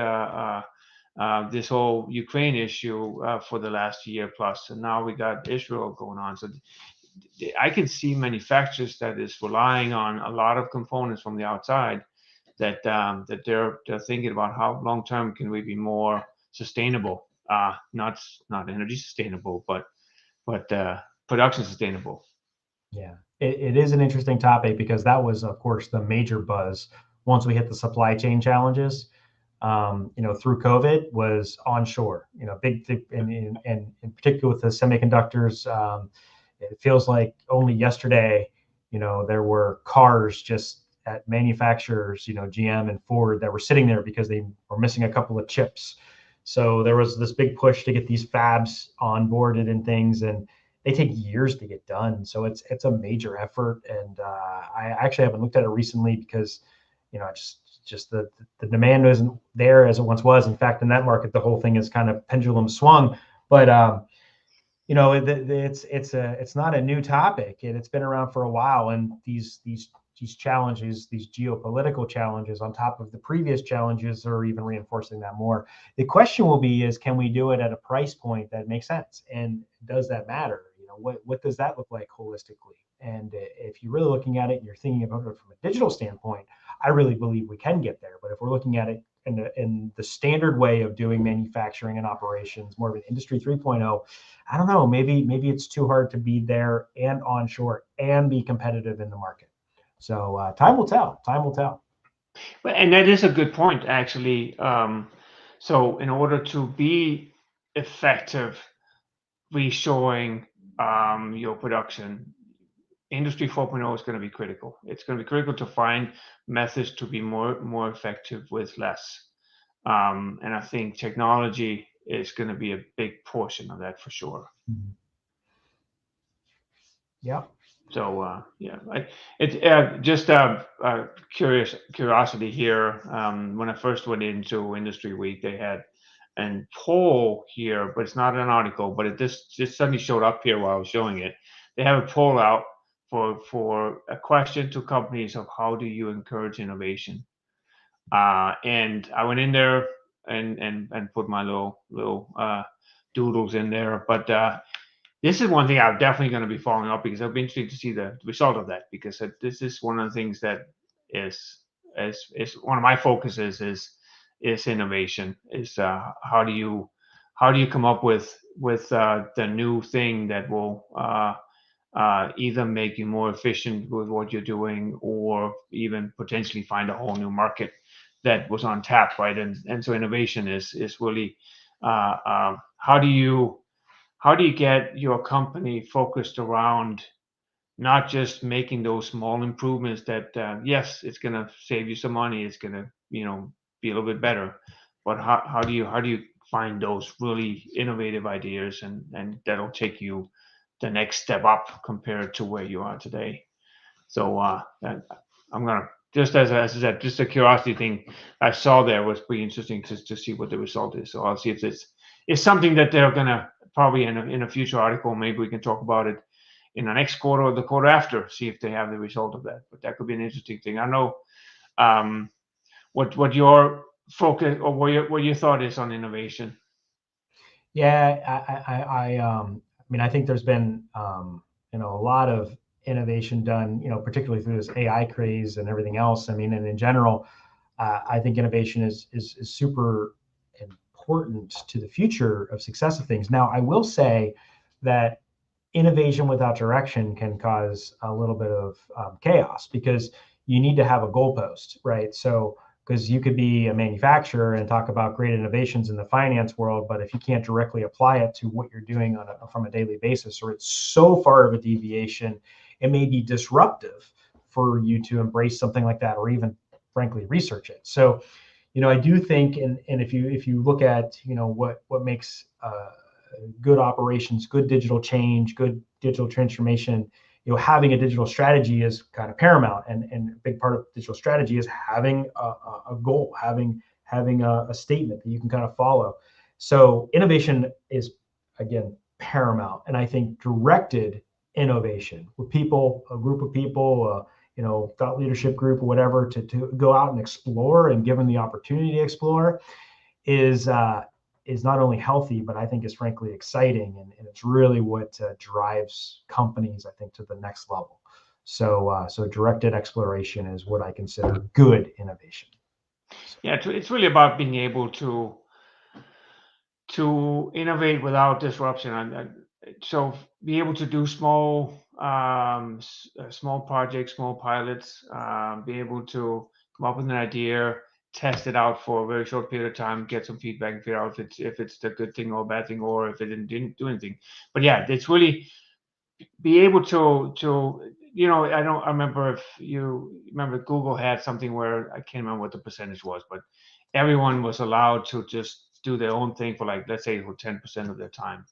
this whole Ukraine issue for the last year plus, and now we got Israel going on. So I can see manufacturers that is relying on a lot of components from the outside that they're thinking about how long term can we be more sustainable, not energy sustainable, but production sustainable. Yeah, it is an interesting topic because that was, of course, the major buzz once we hit the supply chain challenges. Through COVID was onshore. Big and in particular with the semiconductors. It feels like only yesterday, there were cars just at manufacturers, GM and Ford, that were sitting there because they were missing a couple of chips. So there was this big push to get these fabs onboarded and things, and they take years to get done. So it's a major effort, and I actually haven't looked at it recently because just the demand isn't there as it once was. In fact, in that market, the whole thing is kind of pendulum swung. But it's not a new topic, and it's been around for a while. And these challenges, these geopolitical challenges, on top of the previous challenges, are even reinforcing that more. The question will be: is can we do it at a price point that makes sense, and does that matter? What does that look like holistically? And if you're really looking at it and you're thinking about it from a digital standpoint, I really believe we can get there. But if we're looking at it in the standard way of doing manufacturing and operations, more of an industry 3.0, I don't know, maybe it's too hard to be there and onshore and be competitive in the market. So time will tell. Time will tell. And that is a good point, actually. So, in order to be effective reshoring your production, Industry 4.0 is going to be critical. It's going to be critical to find methods to be more effective with less. And I think technology is going to be a big portion of that for sure. Mhm. Yeah. So yeah, it's just curiosity here. When I first went into Industry Week, they had an poll here, but it's not an article, but it just suddenly showed up here while I was showing it. They have a poll out for a question to companies of how do you encourage innovation. And I went in there and put my little doodles in there, but this is one thing I'm definitely going to be following up because I'll be interested to see the result of that because this is one of the things that is one of my focuses is innovation. Is how do you come up with the new thing that will either make you more efficient with what you're doing or even potentially find a whole new market that was on tap, right? And so innovation is really how do you get your company focused around not just making those small improvements that yes, it's going to save you some money, it's going to be a little bit better, but how do you find those really innovative ideas and that'll take you the next step up compared to where you are today. So I'm gonna just as I said, just a curiosity thing I saw there was pretty interesting to see what the result is. So I'll see if it's something that they're gonna probably in a future article. Maybe we can talk about it in the next quarter or the quarter after. See if they have the result of that. But that could be an interesting thing. I know um, what your focus or what your thought is on innovation. Yeah, I mean, I think there's been, a lot of innovation done, particularly through this AI craze and everything else. I mean, and in general, I think innovation is super important to the future of success of things. Now, I will say that innovation without direction can cause a little bit of chaos because you need to have a goalpost, right? So, because you could be a manufacturer and talk about great innovations in the finance world, but if you can't directly apply it to what you're doing from a daily basis, or it's so far of a deviation, it may be disruptive for you to embrace something like that, or even frankly research it. So, I do think, and if you look at what makes good operations, good digital change, good digital transformation, having a digital strategy is kind of paramount, and a big part of digital strategy is having a goal, having a statement that you can kind of follow. So innovation is again paramount, and I think directed innovation with people, a group of people, thought leadership group or whatever, to go out and explore and given the opportunity to explore is not only healthy, but I think is frankly exciting, and it's really what drives companies, I think, to the next level. So directed exploration is what I consider good innovation. Yeah, it's really about being able to innovate without disruption and so be able to do small projects, small pilots, be able to come up with an idea, test it out for a very short period of time, get some feedback, and figure out if it's the good thing or a bad thing, or if it didn't do anything. But yeah, it's really be able to I remember if you remember Google had something where I can't remember what the percentage was, but everyone was allowed to just do their own thing for like let's say for 10% of their time.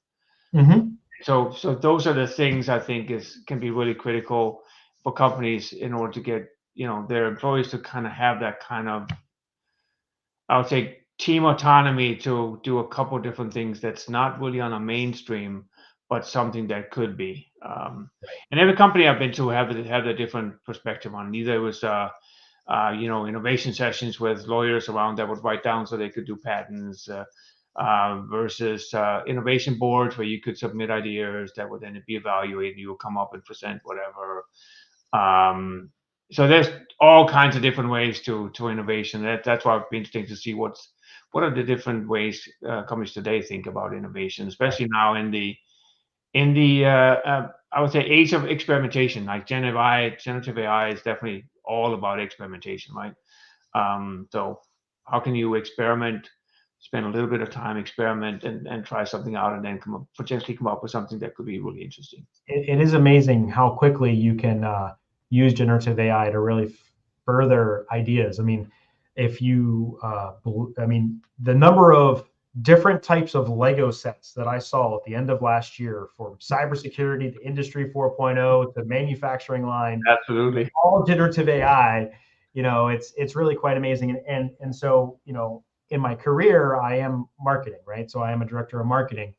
Mm-hmm. So those are the things I think is can be really critical for companies in order to get their employees to kind of have that kind of, I would say, team autonomy to do a couple of different things that's not really on a mainstream, but something that could be. And every company I've been to have a different perspective on. Either it was innovation sessions with lawyers around that would write down so they could do patents, versus innovation boards where you could submit ideas that would then be evaluated. You would come up and present whatever. Um, so there's all kinds of different ways to innovation. That's why it'd be interesting to see what are the different ways companies today think about innovation, especially now in the I would say age of experimentation. Like generative AI is definitely all about experimentation, right? So how can you experiment, spend a little bit of time experiment and try something out and then potentially come up with something that could be really interesting. It is amazing how quickly you can use generative AI to really further ideas. I mean, if you, I mean, the number of different types of Lego sets that I saw at the end of last year for cybersecurity, the Industry 4.0, the manufacturing line, Absolutely. all generative AI. It's really quite amazing. And so, in my career, I am marketing, right? So I am a director of marketing.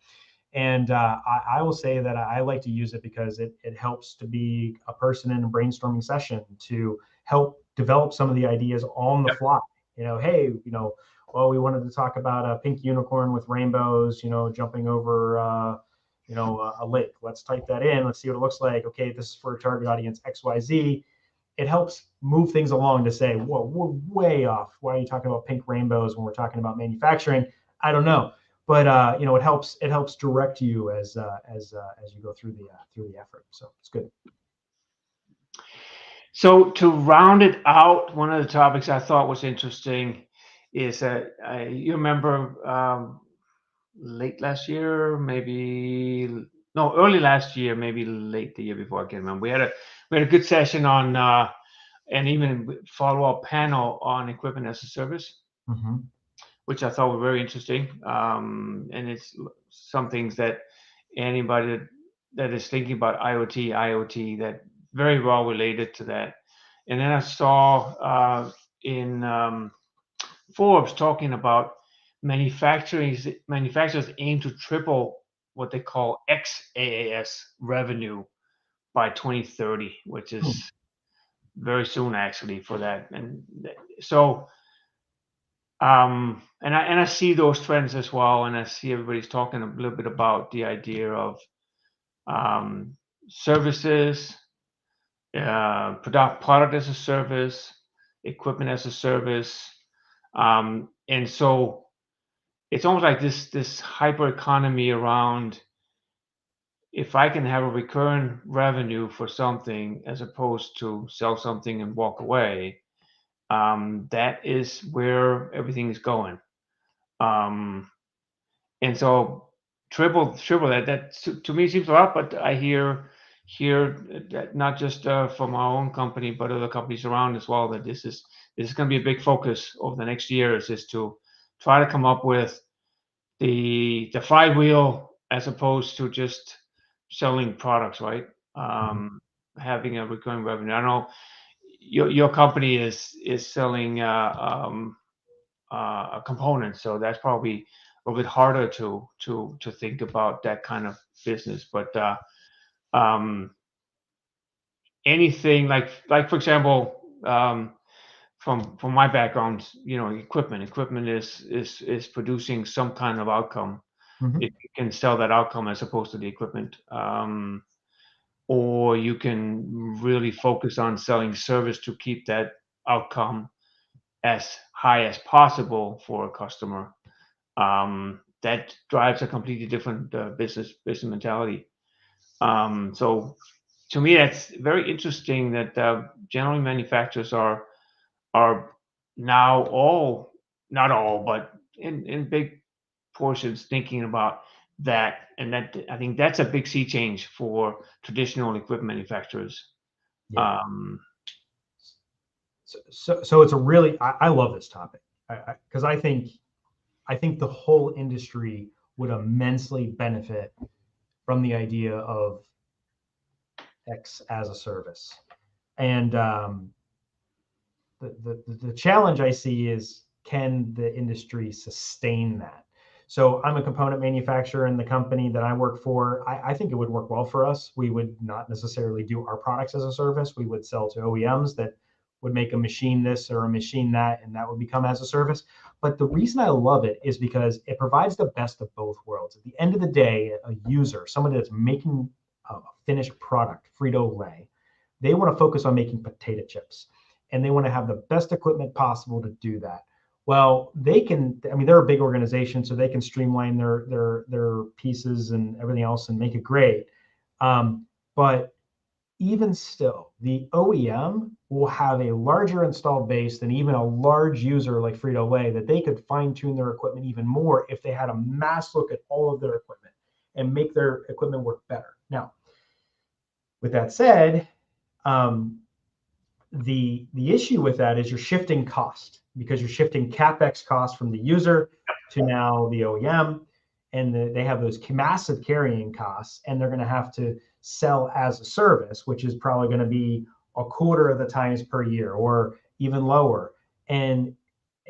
And I will say that I like to use it because it helps to be a person in a brainstorming session to help develop some of the ideas on the Yep. fly. Hey, well, we wanted to talk about a pink unicorn with rainbows, jumping over, a lake. Let's type that in. Let's see what it looks like. Okay, this is for a target audience XYZ. It helps move things along to say, whoa, we're way off. Why are you talking about pink rainbows when we're talking about manufacturing? I don't know, but it helps direct you as you go through the effort. So it's good. So to round it out, one of the topics I thought was interesting is that you remember late last year, maybe no, early last year, maybe late the year before. I can't remember. We had a good session on and even follow up panel on equipment as a service, Mm-hmm. which I thought were very interesting. And it's some things that anybody that is thinking about IoT, that very well related to that. And then I saw in Forbes talking about manufacturers aim to triple what they call XaaS revenue by 2030, which Hmm. is very soon actually for that. And so and I see those trends as well, and I see everybody's talking a little bit about the idea of um, services, product as a service, equipment as a service, and so it's almost like this hyper economy around if I can have a recurring revenue for something as opposed to sell something and walk away. That is where everything is going. Um, and so triple that to me seems a lot, but I hear that not just from our own company but other companies around as well, that this is going to be a big focus over the next years, is to try to come up with the flywheel as opposed to just selling products, right? Mhm. Having a recurring revenue. I know your company is selling a component, so that's probably a little bit harder to think about that kind of business. But um, anything like for example, from my background, equipment is producing some kind of outcome. If Mhm. you can sell that outcome as opposed to the equipment, or you can really focus on selling service to keep that outcome as high as possible for a customer. That drives a completely different business mentality. So to me, that's very interesting that generally manufacturers are now all, not all, but in big portions thinking about that, and that I think that's a big sea change for traditional equipment manufacturers. Yeah. Um, So it's a really I love this topic because I think the whole industry would immensely benefit from the idea of X as a service. And the challenge I see is, can the industry sustain that? So I'm a component manufacturer in the company that I work for. I think it would work well for us. We would not necessarily do our products as a service. We would sell to OEMs that would make a machine this or a machine that, and that would become as a service. But the reason I love it is because it provides the best of both worlds. At the end of the day, a user, someone that's making a finished product, Frito Lay, they want to focus on making potato chips, and they want to have the best equipment possible to do that. Well, they can. I mean, they're a big organization, so they can streamline their pieces and everything else and make it great. But even still, the OEM will have a larger installed base than even a large user like Frito Lay, that they could fine tune their equipment even more if they had a mass look at all of their equipment and make their equipment work better. Now, with that said, um, the issue with that is you're shifting cost, because you're shifting capex cost from the user to now the OEM, and they have those massive carrying costs, and they're going to have to sell as a service, which is probably going to be a quarter of the times per year or even lower. And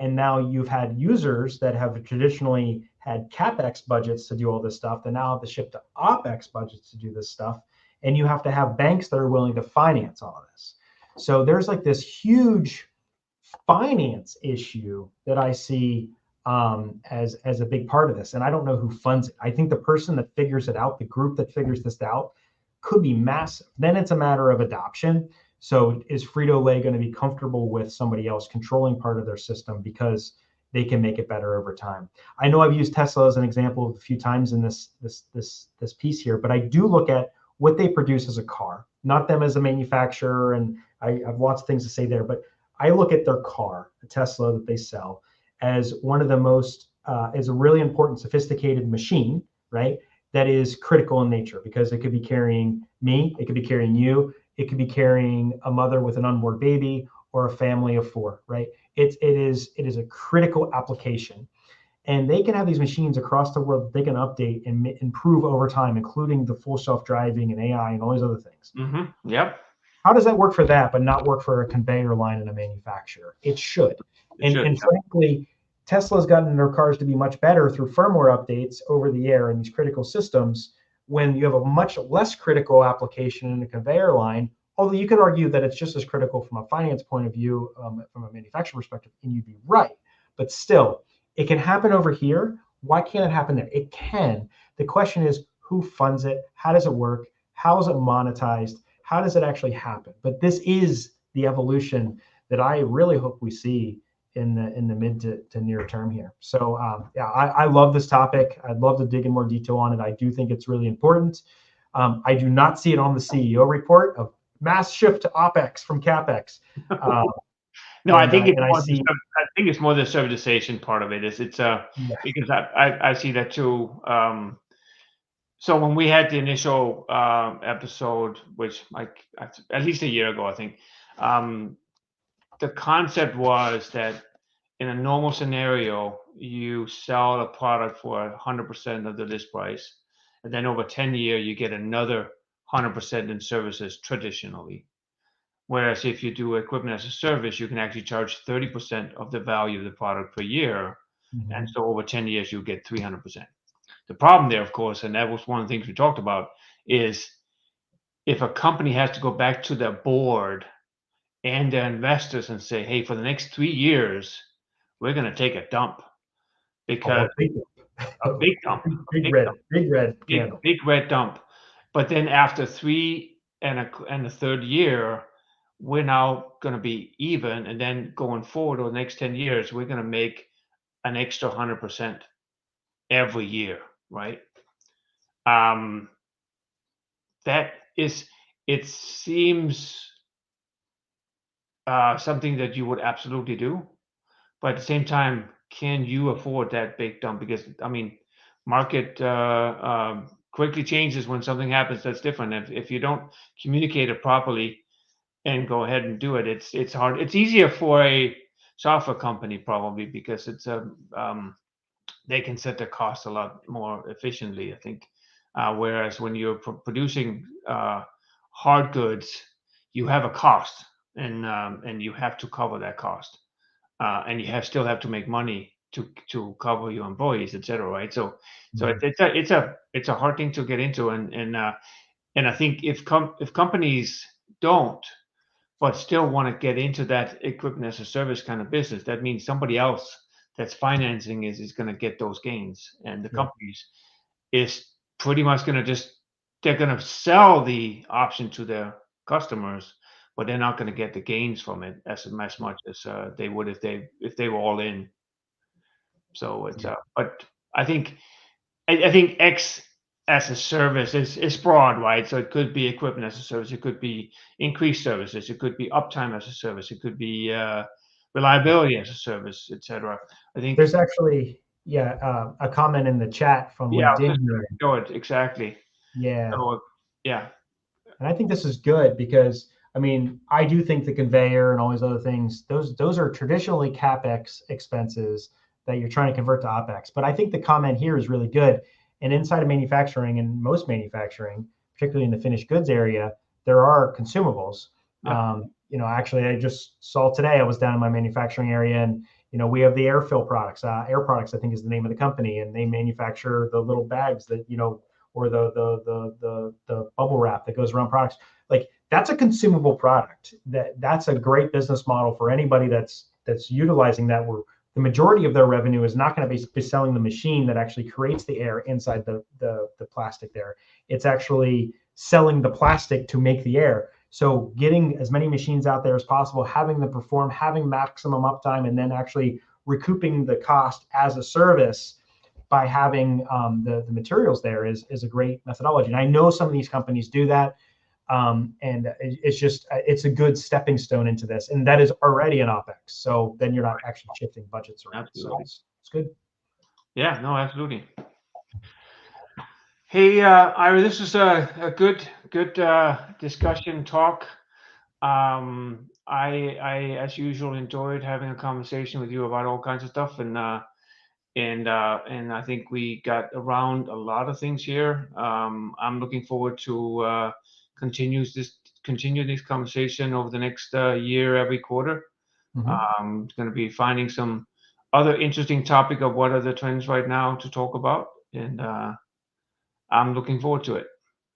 now you've had users that have traditionally had capex budgets to do all this stuff that now have to shift to opex budgets to do this stuff, and you have to have banks that are willing to finance all of this. So there's like this huge finance issue that I see as a big part of this, and I don't know who funds it. I think the person that figures it out, the group that figures this out, could be massive. Then it's a matter of adoption. So is Frito-Lay going to be comfortable with somebody else controlling part of their system because they can make it better over time? I know I've used Tesla as an example a few times in this piece here, but I do look at what they produce as a car, not them as a manufacturer. And I have lots of things to say there, but I look at their car, the Tesla that they sell, as one of the most, is a really important, sophisticated machine, right? That is critical in nature because it could be carrying me, it could be carrying you, it could be carrying a mother with an unborn baby or a family of 4, right? It is a critical application. And they can have these machines across the world that they can update and improve over time, including the full self-driving and AI and all these other things. Mm-hmm. Yep. How does that work for that, but not work for a conveyor line in a manufacturer? It should. And frankly, Tesla's gotten their cars to be much better through firmware updates over the air in these critical systems when you have a much less critical application in a conveyor line, although you could argue that it's just as critical from a finance point of view, from a manufacturer perspective, and you'd be right. But still, it can happen over here. Why can't it happen there? It can. The question is, who funds it? How does it work? How is it monetized? How does it actually happen? But this is the evolution that I really hope we see in the mid to near term here. So yeah, I love this topic. I'd love to dig in more detail on it. I do think it's really important. I do not see it on the CEO report of mass shift to OPEX from CAPEX. No, I think it's more the servitization part of it. Because I see that too. So when we had the initial episode, which at least a year ago, I think, the concept was that in a normal scenario, you sell a product for 100% of the list price, and then over 10 years, you get another 100% in services traditionally. Whereas if you do equipment as a service, you can actually charge 30% of the value of the product per year. Mm-hmm. And so over 10 years, you get 300%. The problem there, of course, and that was one of the things we talked about, is if a company has to go back to their board and their investors and say, hey, for the next 3 years, we're going to take a dump. Because a big dump. Big red dump. But then after 3 and the third year, we're now going to be even. And then going forward over the next 10 years, we're going to make an extra 100% every year, right? It seems something that you would absolutely do, but at the same time, can you afford that big dump? Because I mean, market quickly changes when something happens that's different. If you don't communicate it properly and go ahead and do it, it's hard. It's easier for a software company probably because it's they can set their costs a lot more efficiently, I think. Whereas when you're producing hard goods, you have a cost, and you have to cover that cost, and you still have to make money to cover your employees, etc. Right? So it's a hard thing to get into, and I think if companies don't, but still want to get into that equipment as a service kind of business, that means somebody else that's financing is going to get those gains, and the companies is pretty much going to they're going to sell the option to their customers, but they're not going to get the gains from it as much as they would if they were all in. So it's but I think X as a service is broad, right? So it could be equipment as a service, it could be increased services, it could be uptime as a service, it could be reliability as a service, etc. I think there's actually a comment in the chat from LinkedIn. Exactly. Yeah. So, yeah. And I think this is good because I mean I do think the conveyor and all these other things those are traditionally CapEx expenses that you're trying to convert to OpEx. But I think the comment here is really good. And inside of manufacturing and most manufacturing, particularly in the finished goods area, there are consumables. Yeah. Actually, I just saw today, I was down in my manufacturing area, and we have the air fill products. Air Products, I think, is the name of the company, and they manufacture the little bags that or the bubble wrap that goes around products. Like, that's a consumable product. That's a great business model for anybody that's utilizing that. Where the majority of their revenue is not going to be selling the machine that actually creates the air inside the plastic there. It's actually selling the plastic to make the air. So getting as many machines out there as possible, having them perform, having maximum uptime, and then actually recouping the cost as a service by having the materials there is a great methodology. And I know some of these companies do that. And it's a good stepping stone into this. And that is already an OpEx. So then you're not actually shifting budgets around. Absolutely. So it's good. Yeah, no, absolutely. Hey, Ira, this is a good discussion talk. I, as usual, enjoyed having a conversation with you about all kinds of stuff, and I think we got around a lot of things here. I'm looking forward to continue this conversation over the next year, every quarter. It's going to be finding some other interesting topic of what are the trends right now to talk about, and I'm looking forward to it.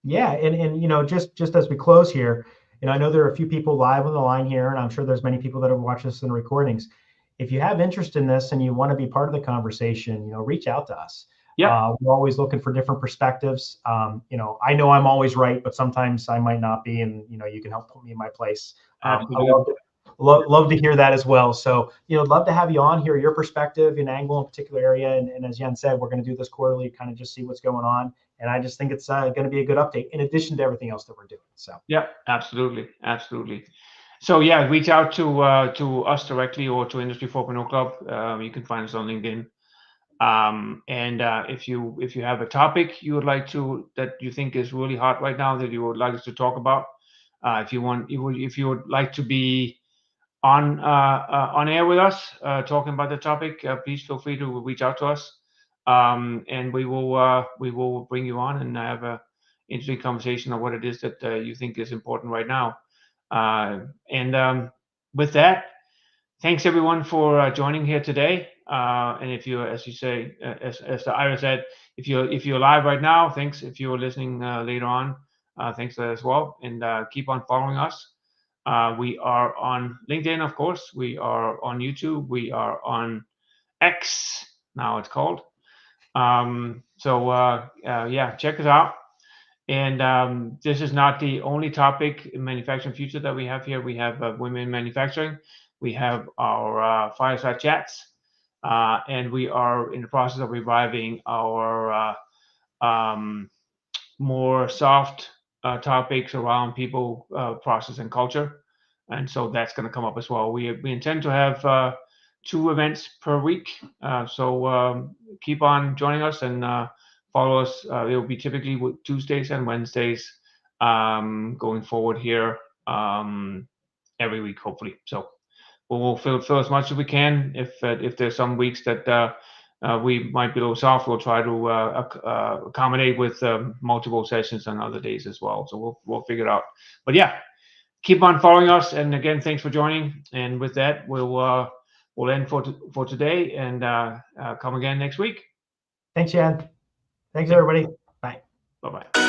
Yeah, and just as we close here, I know there are a few people live on the line here, and I'm sure there's many people that have watched this in the recordings. If you have interest in this and you want to be part of the conversation, reach out to us. Yeah, We're always looking for different perspectives. I know I'm always right, but sometimes I might not be, and you can help put me in my place. I absolutely. love to hear that as well. So, love to have you on, hear your perspective, an angle in a particular area. And as Jan said, we're going to do this quarterly, kind of just see what's going on. And I just think it's going to be a good update in addition to everything else that we're doing. So, Yeah, absolutely. So yeah, reach out to us directly or to Industry 4.0 Club. You can find us on LinkedIn. And if you have a topic you would like that you think is really hot right now that you would like us to talk about, if you would like to be on air with us talking about the topic, please feel free to reach out to us, and we will bring you on and have a interesting conversation on what it is that you think is important right now. And with that, thanks everyone for joining here today. And if you, as you say, as the Ira said, if you're live right now, thanks. If you're listening later on, thanks for that as well. And keep on following us. We are on LinkedIn, of course. We are on YouTube. We are on X, now it's called. Yeah, check us out. And this is not the only topic in manufacturing future that we have here. We have women in manufacturing. We have our fireside chats, and we are in the process of reviving our more soft topics around people, process, and culture. And so that's going to come up as well. We intend to have 2 events per week. So keep on joining us and follow us. It will be typically Tuesdays and Wednesdays going forward here every week, hopefully. So we'll fill as much as we can. If there's some weeks that we might be a little soft, we'll try to accommodate with multiple sessions on other days as well. So we'll figure it out. But yeah, keep on following us. And again, thanks for joining. And with that, we'll end for today and come again next week. Thanks, Jan. Thanks, everybody. Bye. Bye-bye.